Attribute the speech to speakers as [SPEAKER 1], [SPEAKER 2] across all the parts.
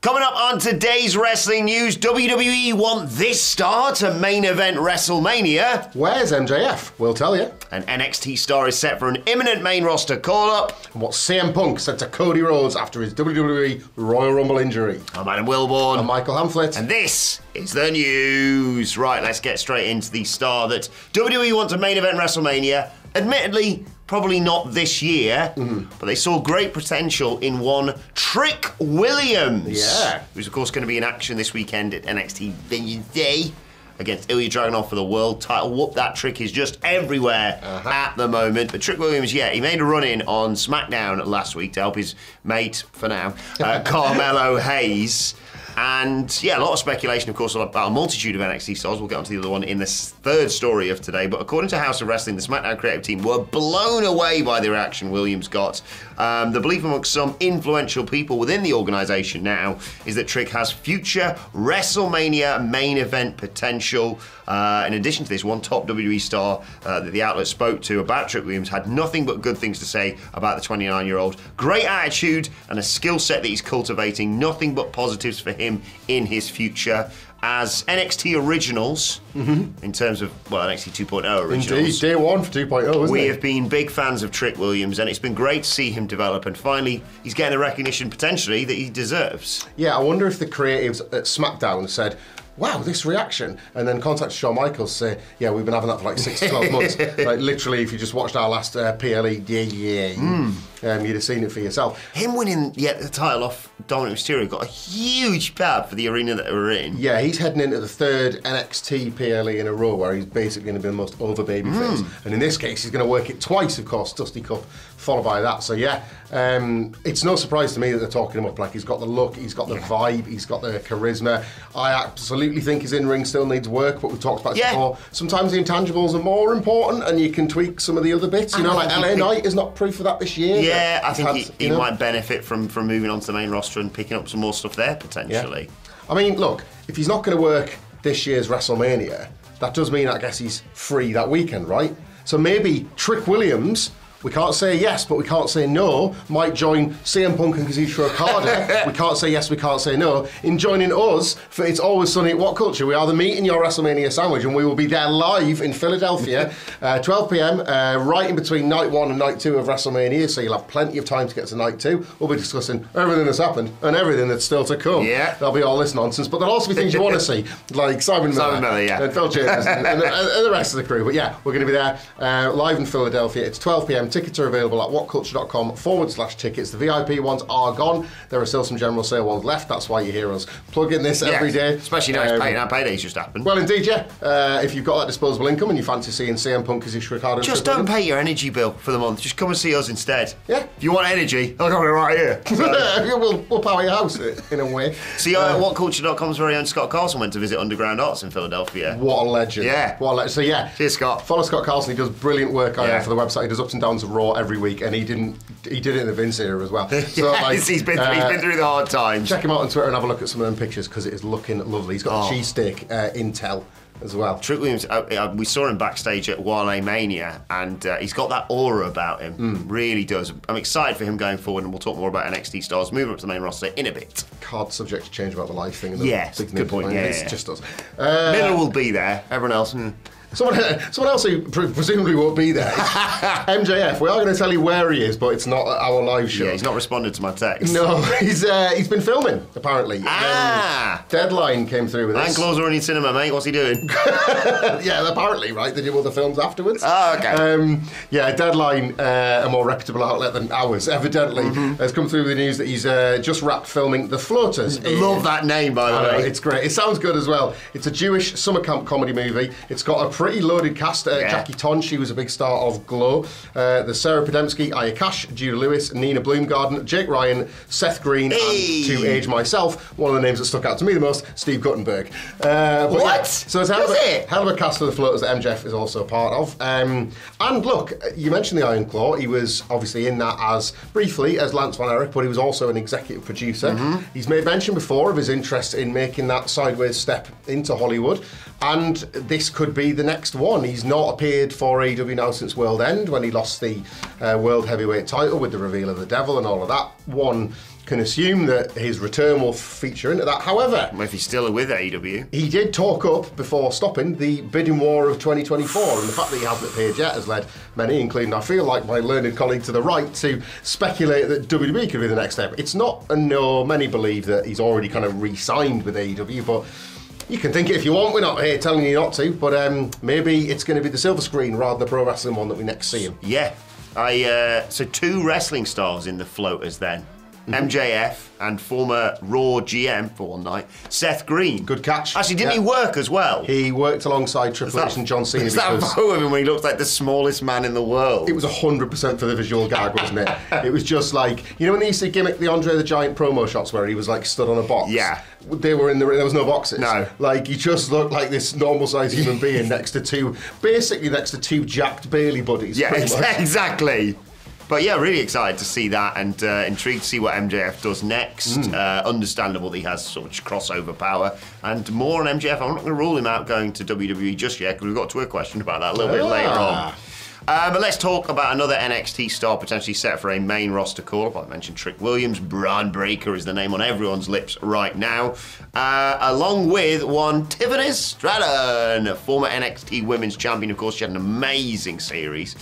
[SPEAKER 1] Coming up on today's wrestling news, WWE want this star to main event WrestleMania.
[SPEAKER 2] Where's MJF? We'll tell you.
[SPEAKER 1] An NXT star is set for an imminent main roster call-up.
[SPEAKER 2] And what CM Punk said to Cody Rhodes after his WWE Royal Rumble injury.
[SPEAKER 1] I'm Adam Wilborn.
[SPEAKER 2] I'm Michael Hamflett.
[SPEAKER 1] And this is the news. Right, let's get straight into the star that WWE want to main event WrestleMania. Admittedly, probably not this year, but they saw great potential in one Trick Williams.
[SPEAKER 2] Yeah.
[SPEAKER 1] Who's, of course, going to be in action this weekend at NXT Vengeance Day against Ilya Dragunov for the world title. Whoop, that Trick is just everywhere at the moment. But Trick Williams, yeah, he made a run-in on SmackDown last week to help his mate, for now, Carmelo Hayes. And yeah, a lot of speculation, of course, about a multitude of NXT stars. We'll get onto the other one in this third story of today. But according to House of Wrestling, the SmackDown creative team were blown away by the reaction Williams got. The belief amongst some influential people within the organisation now is that Trick has future WrestleMania main event potential. In addition to this, one top WWE star that the outlet spoke to about Trick Williams had nothing but good things to say about the 29-year-old. Great attitude and a skill set that he's cultivating. Nothing but positives for him in his future. As NXT originals, in terms of, well, NXT 2.0 originals.
[SPEAKER 2] Indeed, day one for 2.0, isn't it?
[SPEAKER 1] We have been big fans of Trick Williams, and it's been great to see him develop, and finally, he's getting the recognition, potentially, that he deserves.
[SPEAKER 2] Yeah, I wonder if the creatives at SmackDown said, wow, this reaction, and then contacted Shawn Michaels say, yeah, we've been having that for like 6 to 12 months. Like, literally, if you just watched our last PLE, you'd have seen it for yourself.
[SPEAKER 1] Him winning the title off Dominic Mysterio got a huge pad for the arena that we're in.
[SPEAKER 2] Yeah, he's heading into the third NXT PLE in a row where he's basically going to be the most over babyface. And in this case, he's going to work it twice, of course, Dusty Cup, followed by that. So yeah, it's no surprise to me that they're talking him up. Like, he's got the look, he's got the vibe, he's got the charisma. I absolutely think his in-ring still needs work, but we've talked about it before. Sometimes the intangibles are more important and you can tweak some of the other bits. You know, like LA Knight is not proof of that this year.
[SPEAKER 1] Yeah, I think he might benefit from moving on to the main roster and picking up some more stuff there, potentially.
[SPEAKER 2] Yeah. I mean, look, if he's not going to work this year's WrestleMania, that does mean, I guess, he's free that weekend, right? So maybe Trick Williams, we can't say yes, but we can't say no, might join CM Punk and Kazuchika Okada. We can't say yes, we can't say no, in joining us for It's Always Sunny at WhatCulture. We are the meat in your WrestleMania sandwich, and we will be there live in Philadelphia, 12 p.m, right in between night 1 and night 2 of WrestleMania, so you'll have plenty of time to get to night 2. We'll be discussing everything that's happened and everything that's still to come.
[SPEAKER 1] Yeah.
[SPEAKER 2] There'll be all this nonsense, but there'll also be things you want to see, like Simon Miller,
[SPEAKER 1] yeah.
[SPEAKER 2] and Phil Chambers and the rest of the crew. But yeah, we're going to be there live in Philadelphia. It's 12 p.m. Tickets are available at whatculture.com/tickets. The VIP ones are gone. There are still some general sale ones left. That's why you hear us plugging this every day.
[SPEAKER 1] Especially now it's payday's just happened.
[SPEAKER 2] Well, indeed, yeah. If you've got that disposable income and you fancy seeing CM Punk as Ricardo,
[SPEAKER 1] just don't pay your energy bill for the month. Just come and see us instead.
[SPEAKER 2] Yeah.
[SPEAKER 1] If you want energy, I'll come right here.
[SPEAKER 2] So. we'll power your house in a way.
[SPEAKER 1] See, whatculture.com's very own Scott Carlson went to visit Underground Arts in Philadelphia.
[SPEAKER 2] What a legend.
[SPEAKER 1] Yeah.
[SPEAKER 2] What a legend. So yeah.
[SPEAKER 1] Cheers, Scott.
[SPEAKER 2] Follow Scott Carlson. He does brilliant work for the website. He does ups and downs of Raw every week, and he did it in the Vince era as well. So,
[SPEAKER 1] yes, he's been through the hard times.
[SPEAKER 2] Check him out on Twitter and have a look at some of them pictures because it is looking lovely. He's got the cheesesteak intel as well.
[SPEAKER 1] Trick Williams, we saw him backstage at Wale Mania, and he's got that aura about him. Really does. I'm excited for him going forward, and we'll talk more about NXT stars moving up to the main roster in a bit.
[SPEAKER 2] Card subject to change about the life thing.
[SPEAKER 1] Yes, good point. Yeah,
[SPEAKER 2] it just does.
[SPEAKER 1] Miller will be there. Everyone else.
[SPEAKER 2] Someone else who presumably won't be there. MJF. We are going to tell you where he is, but it's not at our live show.
[SPEAKER 1] Yeah, he's not responded to my text.
[SPEAKER 2] No, he's been filming apparently. Deadline came through with this.
[SPEAKER 1] Claws are in cinema, mate. What's he doing?
[SPEAKER 2] Yeah, apparently, right? They do other films afterwards.
[SPEAKER 1] Oh, okay.
[SPEAKER 2] Yeah, Deadline, a more reputable outlet than ours, evidently, has come through with the news that he's just wrapped filming The Floaters.
[SPEAKER 1] Love that name, by the way.
[SPEAKER 2] It's great. It sounds good as well. It's a Jewish summer camp comedy movie. It's got a pretty loaded cast. Jackie Ton, she was a big star of Glow. There's Sarah Podemski, Aya Cash, Judah Lewis, Nina Bloomgarden, Jake Ryan, Seth Green, and to age myself, one of the names that stuck out to me the most, Steve Guttenberg.
[SPEAKER 1] What?
[SPEAKER 2] Yeah, so it's hell of a cast of The Floaters that MJF is also a part of. And look, you mentioned the Iron Claw. He was obviously in that briefly as Lance Von Erich, but he was also an executive producer. He's made mention before of his interest in making that sideways step into Hollywood, and this could be the next one. He's not appeared for AEW now since World End, when he lost the World Heavyweight title with the reveal of the Devil and all of that. One can assume that his return will feature into that. However,
[SPEAKER 1] If he's still with AEW.
[SPEAKER 2] he did talk up, before stopping, the bidding war of 2024, and the fact that he hasn't appeared yet has led many, including I feel like my learned colleague to the right, to speculate that WWE could be the next step. It's not a no. Many believe that he's already kind of re-signed with AEW, but you can think it if you want. We're not here telling you not to, but maybe it's going to be the silver screen rather than the pro wrestling one that we next see him.
[SPEAKER 1] Yeah. So 2 wrestling stars in the floaters then. MJF and former Raw GM for one night, Seth Green.
[SPEAKER 2] Good catch.
[SPEAKER 1] Actually, didn't he work as well?
[SPEAKER 2] He worked alongside Triple H and John Cena.
[SPEAKER 1] Is that a photo of him when he looks like the smallest man in the world?
[SPEAKER 2] It was 100% for the visual gag, wasn't it? It was just like, you know when they used to gimmick the Andre the Giant promo shots where he was like stood on a box?
[SPEAKER 1] Yeah.
[SPEAKER 2] They were there was no boxes.
[SPEAKER 1] No.
[SPEAKER 2] Like, he just looked like this normal-sized human being next to two jacked Bailey buddies.
[SPEAKER 1] Yeah,
[SPEAKER 2] pretty much.
[SPEAKER 1] exactly. But yeah, really excited to see that, and intrigued to see what MJF does next. Understandable that he has so much crossover power. And more on MJF. I'm not going to rule him out going to WWE just yet, because we've got to a question about that a little bit later on. But let's talk about another NXT star potentially set for a main roster call-up. I mentioned Trick Williams. Braun Breaker is the name on everyone's lips right now. Along with one Tiffany Stratton, former NXT Women's Champion. Of course, she had an amazing series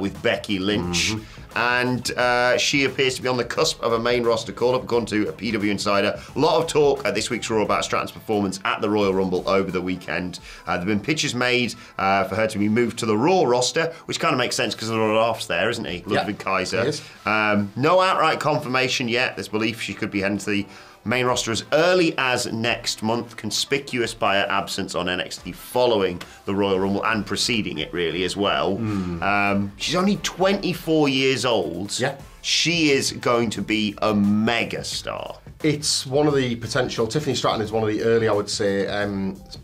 [SPEAKER 1] with Becky Lynch. And she appears to be on the cusp of a main roster call-up, according to a PW Insider. A lot of talk at this week's Raw about Stratton's performance at the Royal Rumble over the weekend. There have been pitches made for her to be moved to the Raw roster, which kind of makes sense because Olaf's there, isn't he? Ludwig Kaiser. No outright confirmation yet. There's belief she could be heading to the main roster as early as next month, conspicuous by her absence on NXT following the Royal Rumble and preceding it, really, as well. She's only 24 years old.
[SPEAKER 2] Yeah.
[SPEAKER 1] She is going to be a mega star.
[SPEAKER 2] It's one of the potential, Tiffany Stratton is one of the early, I would say,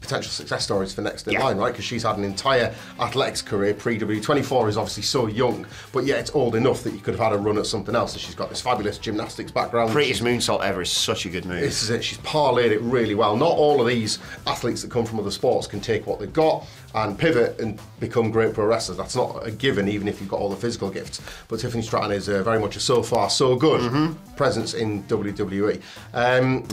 [SPEAKER 2] potential success stories for next in line, right? Because she's had an entire athletics career pre-W. 24 is obviously so young, but yet it's old enough that you could have had a run at something else. So she's got this fabulous gymnastics background.
[SPEAKER 1] Prettiest moonsault ever is such a good move.
[SPEAKER 2] This is it, she's parlayed it really well. Not all of these athletes that come from other sports can take what they've got and pivot and become great pro wrestlers. That's not a given, even if you've got all the physical gifts. But Tiffany Stratton is very much a so far so good presence in WWE.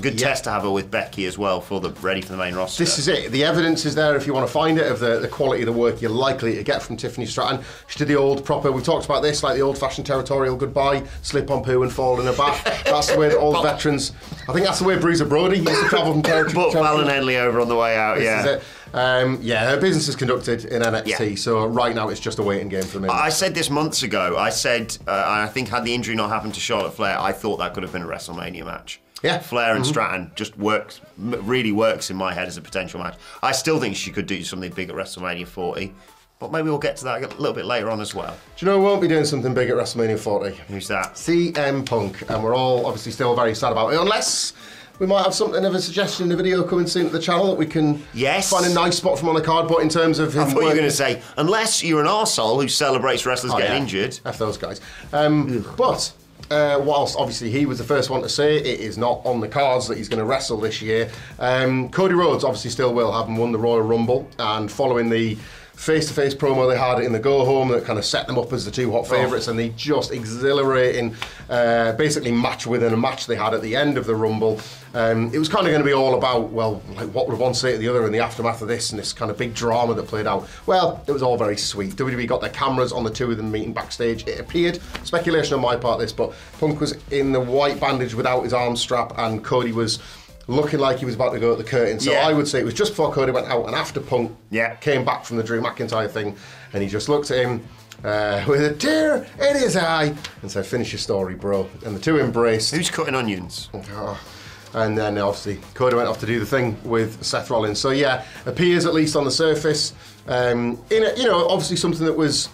[SPEAKER 1] Good test to have her with Becky as well for ready for the main roster.
[SPEAKER 2] This is it. The evidence is there if you want to find it of the quality of the work you're likely to get from Tiffany Stratton. She did the old proper, we talked about this, like the old-fashioned territorial goodbye, slip on poo and fall in a bath. That's the way that all the veterans, I think that's the way Bruiser Brody used to travel from territory.
[SPEAKER 1] Put Fallon Henley over on the way out,
[SPEAKER 2] This is it. Her business is conducted in NXT, so right now it's just a waiting game for me.
[SPEAKER 1] I said this months ago. I said, I think had the injury not happened to Charlotte Flair, I thought that could have been a WrestleMania match.
[SPEAKER 2] Yeah.
[SPEAKER 1] Flair and Stratton just really works in my head as a potential match. I still think she could do something big at WrestleMania 40, but maybe we'll get to that a little bit later on as well.
[SPEAKER 2] Do you know who won't be doing something big at WrestleMania 40?
[SPEAKER 1] Who's that?
[SPEAKER 2] CM Punk, and we're all obviously still very sad about it, unless we might have something of a suggestion in the video coming soon to the channel that we can find a nice spot from on the card, but in terms of him
[SPEAKER 1] I thought you were going to say, unless you're an arsehole who celebrates wrestlers getting injured.
[SPEAKER 2] F those guys. But whilst obviously he was the first one to say it is not on the cards that he's going to wrestle this year, Cody Rhodes obviously still will, having won the Royal Rumble, and following the face-to-face promo they had in the go-home that kind of set them up as the two hot favourites, and the just exhilarating basically match within a match they had at the end of the Rumble. It was kind of going to be all about, well, like what would one say to the other in the aftermath of this, and this kind of big drama that played out. Well, it was all very sweet. WWE got their cameras on the two of them meeting backstage. It appeared, speculation on my part this, but Punk was in the white bandage without his arm strap, and Cody was looking like he was about to go at the curtain. So I would say it was just before Cody went out and after Punk came back from the Drew McIntyre thing, and he just looked at him with a tear in his eye and said, "Finish your story, bro." And the two embraced.
[SPEAKER 1] Who's cutting onions?
[SPEAKER 2] And then obviously Cody went off to do the thing with Seth Rollins. So yeah, appears at least on the surface obviously something that was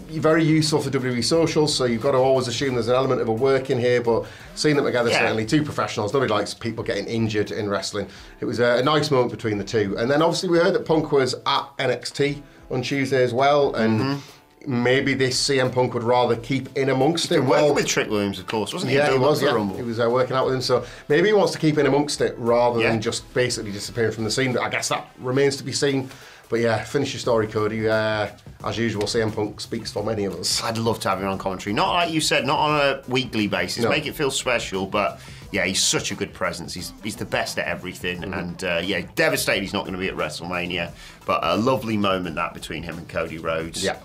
[SPEAKER 2] very useful for WWE socials, so you've got to always assume there's an element of a work in here, but seeing them together, certainly two professionals, nobody likes people getting injured in wrestling. It was a nice moment between the two. And then obviously we heard that Punk was at NXT on Tuesday as well, and maybe this CM Punk would rather keep in amongst it.
[SPEAKER 1] Working with Trick Williams, of course, wasn't he?
[SPEAKER 2] Yeah, he was.
[SPEAKER 1] Rumble.
[SPEAKER 2] He was working out with him, so maybe he wants to keep in amongst it rather than just basically disappearing from the scene. But I guess that remains to be seen. But yeah, finish your story, Cody. As usual, CM Punk speaks for many of us.
[SPEAKER 1] I'd love to have him on commentary. Not like you said, not on a weekly basis.
[SPEAKER 2] No.
[SPEAKER 1] Make it feel special, but yeah, he's such a good presence. He's the best at everything, and yeah, devastated he's not going to be at WrestleMania. But a lovely moment that between him and Cody Rhodes.
[SPEAKER 2] Yeah.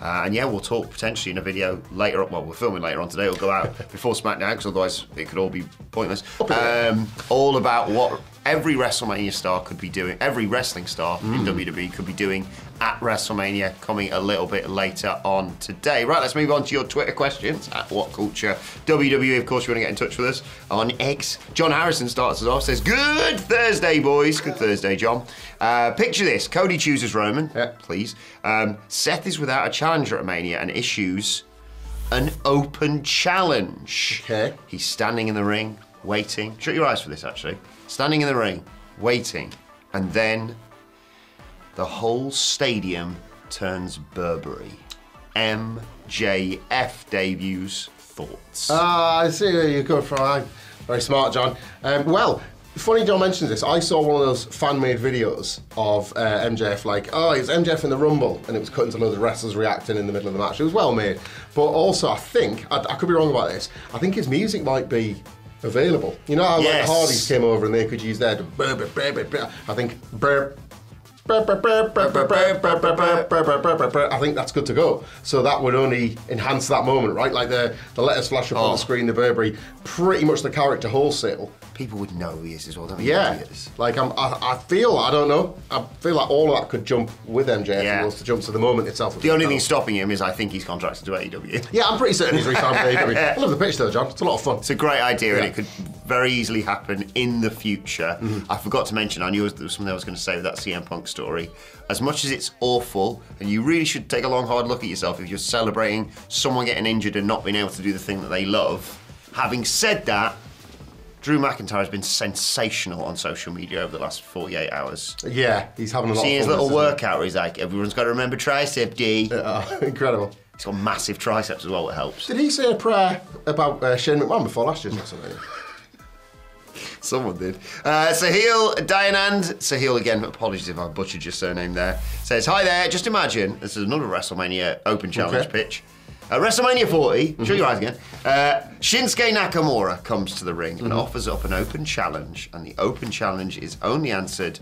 [SPEAKER 1] And yeah, we'll talk potentially in a video later. Well, we're filming later on today. It'll go out before SmackDown, because otherwise it could all be pointless. All about what every WrestleMania star could be doing, every wrestling star in WWE could be doing at WrestleMania, coming a little bit later on today. Right, let's move on to your Twitter questions at WhatCulture WWE. Of course, you want to get in touch with us on X. John Harrison starts us off, says, "Good Thursday, boys." Good Thursday, John. Picture this: Cody chooses Roman, please. Seth is without a challenger at Mania and issues an open challenge.
[SPEAKER 2] Okay.
[SPEAKER 1] He's standing in the ring, waiting. Shut your eyes for this, actually. Standing in the ring, waiting, and then the whole stadium turns Burberry. MJF debuts. Thoughts?
[SPEAKER 2] I see where you go from. Very smart, John. Well, funny John mentions this. I saw one of those fan-made videos of MJF, like, oh, it's MJF in the Rumble, and it was cut into loads of wrestlers reacting in the middle of the match. It was well made. But also, I think, I could be wrong about this, I think his music might be available. You know how like, the Hardys came over and they could use their I think I think that's good to go. So that would only enhance that moment, right? Like the letters flash up on the screen, the Burberry, pretty much the character wholesale.
[SPEAKER 1] People would know who he is as well, don't they?
[SPEAKER 2] Yeah. Like I feel, I don't know, I feel like all of that could jump with MJF if he wants to jump to the moment itself.
[SPEAKER 1] The only thing stopping him is I think he's contracted to AEW.
[SPEAKER 2] Yeah, I'm pretty certain he's re-signed to AEW. I love the pitch though, John. It's a lot of fun.
[SPEAKER 1] It's a great idea, and it could very easily happen in the future. I forgot to mention, I knew there was something I was going to say with that CM Punk story. As much as it's awful, and you really should take a long, hard look at yourself if you're celebrating someone getting injured and not being able to do the thing that they love. Having said that, Drew McIntyre has been sensational on social media over the last 48 hours.
[SPEAKER 2] Yeah, he's having a lot of fun.
[SPEAKER 1] Seeing his little workout where he's like, everyone's got to remember tricep D.
[SPEAKER 2] Incredible.
[SPEAKER 1] He's got massive triceps as well, it helps.
[SPEAKER 2] Did he say a prayer about Shane McMahon before last year's WrestleMania?
[SPEAKER 1] Someone did. Sahil Dayanand, Sahil again, apologies if I butchered your surname there, says, "Hi there, just imagine," this is another WrestleMania open challenge pitch. WrestleMania 40, shut your eyes again, Shinsuke Nakamura comes to the ring and offers up an open challenge, and the open challenge is only answered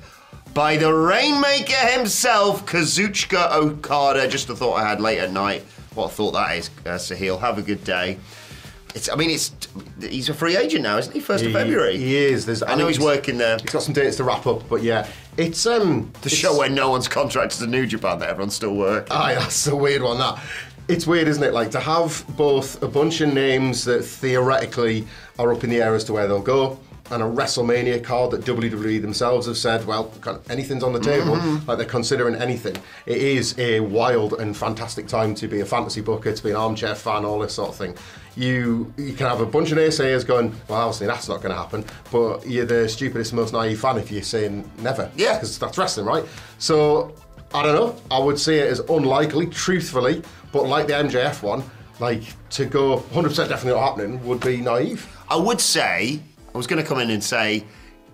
[SPEAKER 1] by the Rainmaker himself, Kazuchika Okada. Just a thought I had late at night. What a thought that is, Sahil. Have a good day. He's a free agent now, isn't he? 1st of February.
[SPEAKER 2] He is.
[SPEAKER 1] I know he's working there.
[SPEAKER 2] He's got some dates to wrap up, but yeah, it's
[SPEAKER 1] the show where no one's contracted to New Japan that everyone's still working.
[SPEAKER 2] Aye, that's a weird one. That it's weird, isn't it? Like to have both a bunch of names that theoretically are up in the air as to where they'll go, and a WrestleMania card that WWE themselves have said, well, anything's on the table, like they're considering anything. It is a wild and fantastic time to be a fantasy booker, to be an armchair fan, all this sort of thing. You can have a bunch of naysayers going, well, obviously that's not going to happen, but you're the stupidest, most naive fan if you're saying never. Yeah. Because that's wrestling, right? So, I don't know. I would say it as unlikely, truthfully, but like the MJF one, like to go 100% definitely not happening would be naive.
[SPEAKER 1] I would say, I was going to come in and say,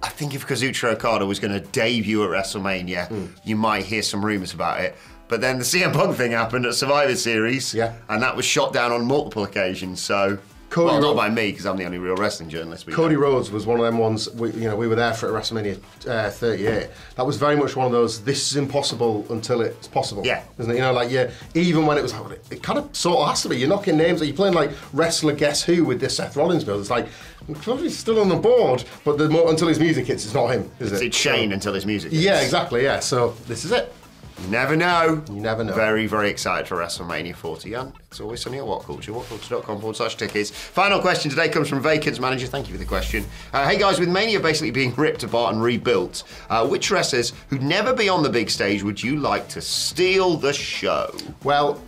[SPEAKER 1] I think if Kazuchika Okada was going to debut at WrestleMania, you might hear some rumours about it. But then the CM Punk thing happened at Survivor Series, and that was shot down on multiple occasions. So, not by me because I'm the only real wrestling journalist.
[SPEAKER 2] Cody Rhodes was one of them ones. We were there for WrestleMania 38. That was very much one of those. This is impossible until it's possible. Yeah, isn't it? Even when it was, it kind of sort of has to be. You're knocking names. You're playing like wrestler Guess Who with this Seth Rollins build. It's like he's still on the board, but until his music hits, it's not him, is it?
[SPEAKER 1] It's Shane until his music hits.
[SPEAKER 2] Yeah, exactly. Yeah. So this is it.
[SPEAKER 1] You never know.
[SPEAKER 2] You never know.
[SPEAKER 1] Very, very excited for WrestleMania 40. And it's always sunny at WhatCulture, whatculture.com/tickets. Final question today comes from Vacant's manager. Thank you for the question. Hey guys, with Mania basically being ripped apart and rebuilt, which wrestlers who'd never be on the big stage would you like to steal the show?
[SPEAKER 2] Well,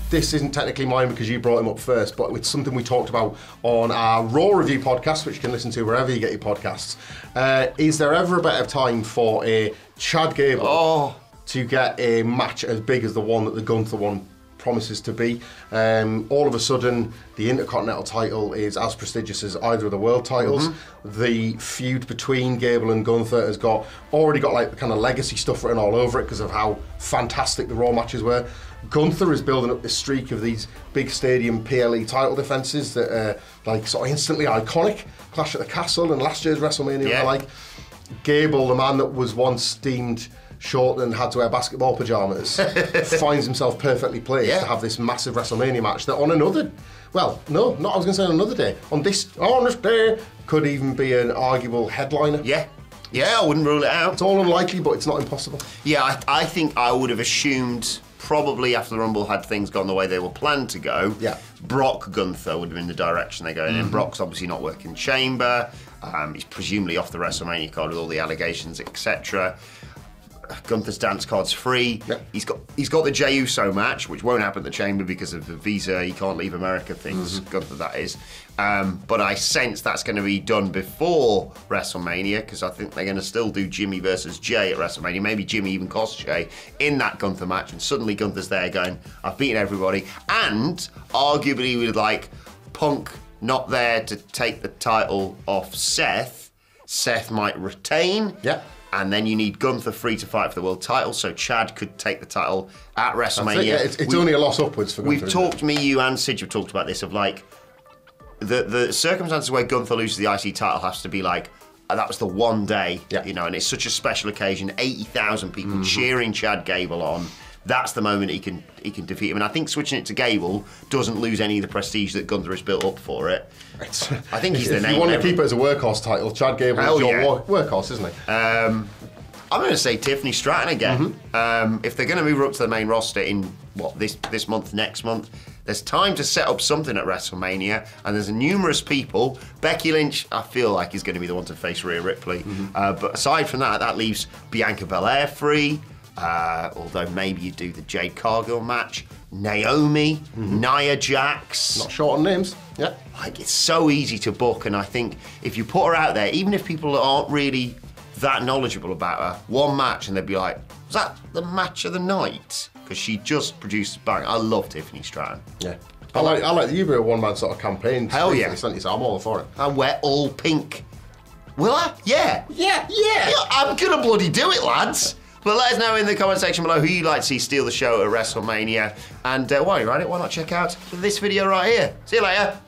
[SPEAKER 2] this isn't technically mine because you brought him up first, but it's something we talked about on our Raw Review podcast, which you can listen to wherever you get your podcasts. Is there ever a better time for a Chad Gable to get a match as big as the one that the Gunther one promises to be. All of a sudden, the Intercontinental title is as prestigious as either of the world titles. The feud between Gable and Gunther has already got like the kind of legacy stuff written all over it because of how fantastic the Raw matches were. Gunther is building up this streak of these big stadium PLE title defences that are like sort of instantly iconic. Clash at the Castle and last year's WrestleMania.
[SPEAKER 1] Yeah.
[SPEAKER 2] Like Gable, the man that was once deemed short and had to wear basketball pyjamas, finds himself perfectly placed to have this massive WrestleMania match that on another, well, no, not I was going to say on another day, on this day, could even be an arguable headliner.
[SPEAKER 1] Yeah, I wouldn't rule it out.
[SPEAKER 2] It's all unlikely, but it's not impossible.
[SPEAKER 1] Yeah, I think I would have assumed probably after the Rumble had things gone the way they were planned to go, Brock Gunther would have been the direction they're going in. Brock's obviously not working Chamber. He's presumably off the WrestleMania card with all the allegations, etc. Gunther's dance card's free.
[SPEAKER 2] Yep.
[SPEAKER 1] He's got the Jey Uso match, which won't happen at the Chamber because of the visa, he can't leave America things, Gunther that is. But I sense that's going to be done before WrestleMania because I think they're going to still do Jimmy versus Jey at WrestleMania. Maybe Jimmy even costs Jey in that Gunther match, and suddenly Gunther's there going, I've beaten everybody. And arguably with like Punk not there to take the title off Seth might retain.
[SPEAKER 2] Yeah.
[SPEAKER 1] And then you need Gunther free to fight for the world title, so Chad could take the title at WrestleMania.
[SPEAKER 2] It's only a loss upwards for Gunther.
[SPEAKER 1] We've talked, me, you, and Sid have talked about this, of like, the circumstances where Gunther loses the IC title has to be like, that was the one day, you know, and it's such a special occasion, 80,000 people cheering Chad Gable on. That's the moment he can defeat him. And I think switching it to Gable doesn't lose any of the prestige that Gunther has built up for it. I think he's the name.
[SPEAKER 2] If you want to keep it as a workhorse title, Chad Gable is your workhorse, isn't he?
[SPEAKER 1] I'm going to say Tiffany Stratton again. If they're going to move her up to the main roster in, this month, next month, there's time to set up something at WrestleMania, and there's numerous people. Becky Lynch, I feel like, is going to be the one to face Rhea Ripley. But aside from that, that leaves Bianca Belair free. Although maybe you do the Jade Cargill match, Naomi, Nia Jax.
[SPEAKER 2] Not short on names. Yeah.
[SPEAKER 1] Like, it's so easy to book, and I think if you put her out there, even if people aren't really that knowledgeable about her, one match and they'd be like, was that the match of the night? Because she just produced bang. I love Tiffany Stratton.
[SPEAKER 2] Yeah. I like the Uber one-man sort of campaign.
[SPEAKER 1] Hell yeah.
[SPEAKER 2] So I'm all for it.
[SPEAKER 1] And wear all pink. Will I? Yeah.
[SPEAKER 2] Yeah.
[SPEAKER 1] I'm gonna bloody do it, lads. But let us know in the comment section below who you'd like to see steal the show at WrestleMania. And while you're at it, why not check out this video right here. See you later.